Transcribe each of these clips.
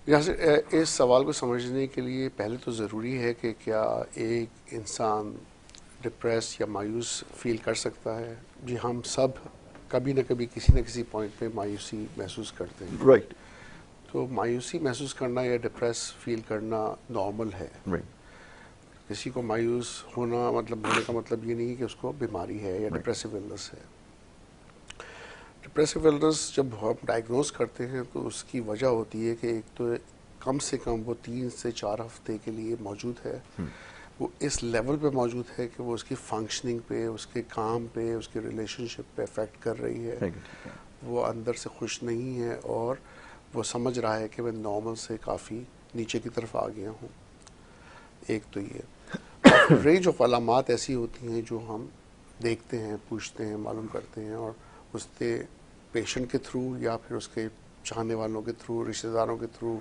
यहाँ से इस सवाल को समझने के लिए पहले तो ज़रूरी है कि क्या एक इंसान डिप्रेस या मायूस फील कर सकता है। जी हम सब कभी न कभी किसी न किसी पॉइंट पे मायूसी महसूस करते हैं। राइट तो मायूसी महसूस करना या डिप्रेस फील करना नॉर्मल है। राइट किसी को मायूस होना मतलब होने का मतलब ये नहीं कि उसको बीमारी है या राइट डिप्रेसिव इलनेस है। डिप्रेसिव इलनेस जब हम डायग्नोज करते हैं तो उसकी वजह होती है कि एक तो कम से कम वो 3 से 4 हफ्ते के लिए मौजूद है। वो इस लेवल पे मौजूद है कि वो उसकी फंक्शनिंग पे, उसके काम पे, उसके रिलेशनशिप पे इफेक्ट कर रही है। ठीक है। वो अंदर से खुश नहीं है और वो समझ रहा है कि मैं नॉर्मल से काफ़ी नीचे की तरफ आ गया हूँ। एक तो ये रेंज ऑफ अलामात ऐसी होती हैं जो हम देखते हैं, पूछते हैं, मालूम करते हैं और उससे पेशेंट के थ्रू या फिर उसके चाहने वालों के थ्रू, रिश्तेदारों के थ्रू,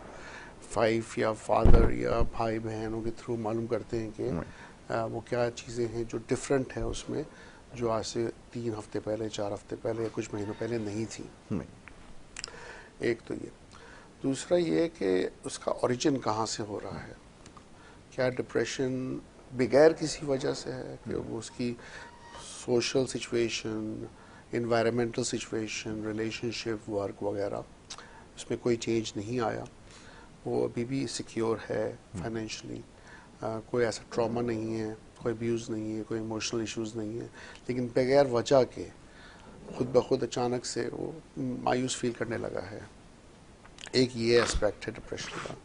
वाइफ या फादर या भाई बहनों के थ्रू मालूम करते हैं कि वो क्या चीज़ें हैं जो डिफरेंट है उसमें, जो आज से 3 हफ्ते पहले, 4 हफ्ते पहले या कुछ महीनों पहले नहीं थी। एक तो ये। दूसरा ये कि उसका ओरिजिन कहाँ से हो रहा है। क्या डिप्रेशन बगैर किसी वजह से है कि वो उसकी social situation, environmental situation, relationship, work वगैरह, उसमें कोई चेंज नहीं आया, वो अभी भी सिक्योर है फाइनेंशियली, कोई ऐसा ट्रॉमा नहीं है, कोई अब्यूज़ नहीं है, कोई इमोशनल इश्यूज़ नहीं है, लेकिन बगैर वजह के खुद ब खुद अचानक से वो मायूस फील करने लगा है। एक ये एस्पेक्ट है डिप्रेशन का।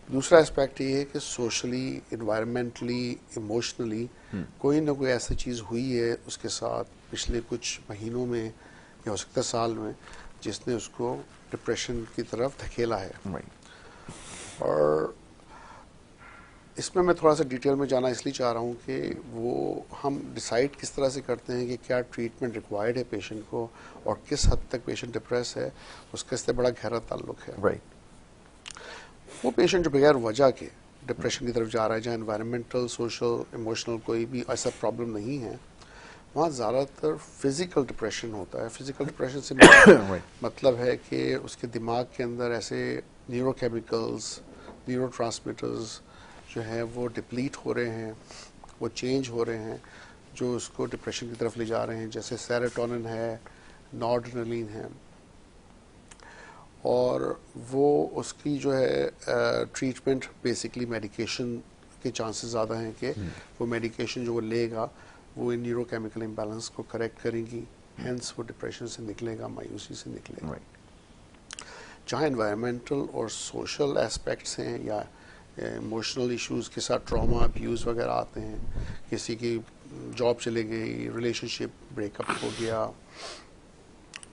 दूसरा एस्पेक्ट ये है कि सोशली, इन्वायरमेंटली, इमोशनली कोई ना कोई ऐसी चीज़ हुई है उसके साथ पिछले कुछ महीनों में या हो सकता है साल में, जिसने उसको डिप्रेशन की तरफ धकेला है। और इसमें मैं थोड़ा सा डिटेल में जाना इसलिए चाह रहा हूँ कि वो हम डिसाइड किस तरह से करते हैं कि क्या ट्रीटमेंट रिक्वायर्ड है पेशेंट को और किस हद तक पेशेंट डिप्रेस है, उसका इससे बड़ा गहरा ताल्लुक है। वो पेशेंट जो बगैर वजह के डिप्रेशन की तरफ जा रहा है, जहाँ एनवायरमेंटल, सोशल, इमोशनल कोई भी ऐसा प्रॉब्लम नहीं है, वहाँ ज़्यादातर फिज़िकल डिप्रेशन होता है। फिज़िकल डिप्रेशन से मतलब है कि उसके दिमाग के अंदर ऐसे न्यूरोकेमिकल्स, न्यूरोट्रांसमीटर्स जो हैं वो डिप्लीट हो रहे हैं, वो चेंज हो रहे हैं, जो उसको डिप्रेशन की तरफ ले जा रहे हैं। जैसे सेरोटोनिन है, नॉर्ड्रेनालिन है, और वो उसकी जो है ट्रीटमेंट बेसिकली मेडिकेशन के चांसेस ज़्यादा हैं कि वो मेडिकेशन जो वो लेगा वो इन न्यूरोकेमिकल इम्बैलेंस को करेक्ट करेंगी, हेंस वो डिप्रेशन से निकलेगा, मायूसी से निकलेगा। जहाँ एनवायरमेंटल और सोशल एस्पेक्ट्स हैं या इमोशनल इश्यूज़ के साथ ट्रॉमा, अब्यूज़ वगैरह आते हैं, किसी की जॉब चले गई, रिलेशनशिप ब्रेकअप हो गया,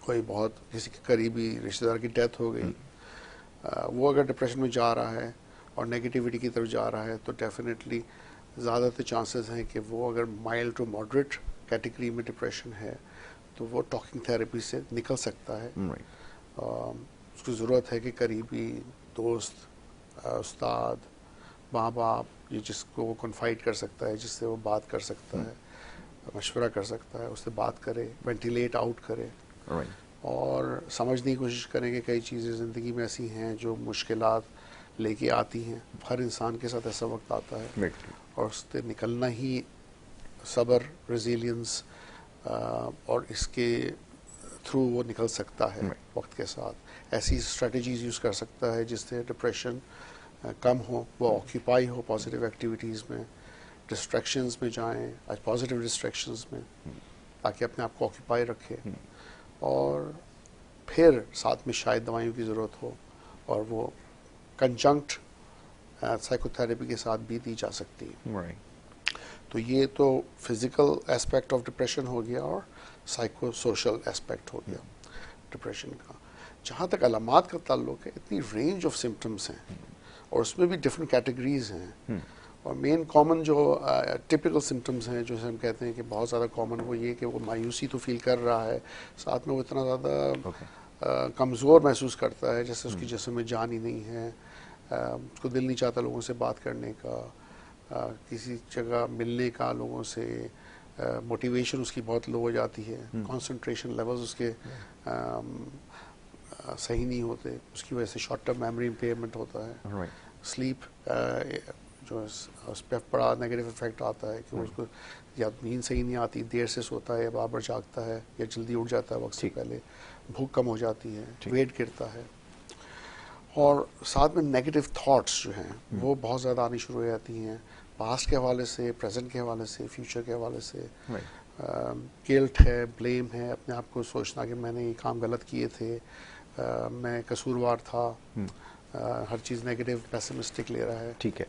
कोई बहुत किसी के करीबी रिश्तेदार की डेथ हो गई, वो अगर डिप्रेशन में जा रहा है और नेगेटिविटी की तरफ जा रहा है तो डेफिनेटली ज़्यादातर चांसेस हैं कि वो अगर माइल्ड टू मॉडरेट कैटेगरी में डिप्रेशन है तो वो टॉकिंग थेरेपी से निकल सकता है। उसकी ज़रूरत है कि करीबी दोस्त, उस्ताद, माँ बाप, ये जिसको वो कन्फाइड कर सकता है, जिससे वो बात कर सकता है, मशवरा कर सकता है, उससे बात करे, वेंटिलेट आउट करे और समझने की कोशिश करें कि कई चीज़ें ज़िंदगी में ऐसी हैं जो मुश्किलात लेके आती हैं। हर इंसान के साथ ऐसा वक्त आता है और उससे निकलना ही सब्र, रेजिलियंस और इसके थ्रू वो निकल सकता है वक्त के साथ। ऐसी स्ट्रेटजीज़ यूज़ कर सकता है जिससे डिप्रेशन कम हो, वो ऑक्यूपाई हो पॉजिटिव एक्टिविटीज़ में, डिस्ट्रैक्शंस में जाएं, आज पॉजिटिव डिस्ट्रैक्शंस में, ताकि अपने आप को ऑक्यूपाई रखे और फिर साथ में शायद दवाइयों की ज़रूरत हो और वो कंजंक्ट साइकोथेरेपी के साथ भी दी जा सकती है। तो ये तो फिज़िकल एस्पेक्ट ऑफ डिप्रेशन हो गया और साइको सोशल एस्पेक्ट हो गया डिप्रेशन का। जहाँ तक अलामात का ताल्लुक है, इतनी रेंज ऑफ सिम्टम्स हैं और उसमें भी डिफरेंट कैटेगरीज हैं और मेन कॉमन जो टिपिकल सिम्टम्स हैं, जो हम कहते हैं कि बहुत ज़्यादा कॉमन, वो ये कि वो मायूसी तो फील कर रहा है, साथ में वो इतना ज़्यादा कमज़ोर महसूस करता है जैसे उसकी जिस्म में जान ही नहीं है, उसको दिल नहीं चाहता लोगों से बात करने का, किसी जगह मिलने का लोगों से, मोटिवेशन उसकी बहुत लो हो जाती है, कंसंट्रेशन लेवल्स उसके सही नहीं होते, उसकी वजह से शॉर्ट टर्म मेमोरी इम्पेयरमेंट होता है। स्लीप जो उस पर बड़ा नेगेटिव इफेक्ट आता है कि उसको या नींद सही नहीं आती, देर से सोता है, बार बार जागता है या जल्दी उठ जाता है वक्त से पहले, भूख कम हो जाती है, वेट गिरता है, और साथ में नेगेटिव थॉट्स जो हैं वो बहुत ज़्यादा आनी शुरू हो जाती हैं, पास्ट के हवाले से, प्रेजेंट के हवाले से, फ्यूचर के हवाले से। गिल्ट है, ब्लेम है, अपने आप को सोचना कि मैंने ये काम गलत किए थे, मैं कसूरवार था, हर चीज़ नेगेटिव पेसिमिस्टिक ले रहा है। ठीक है।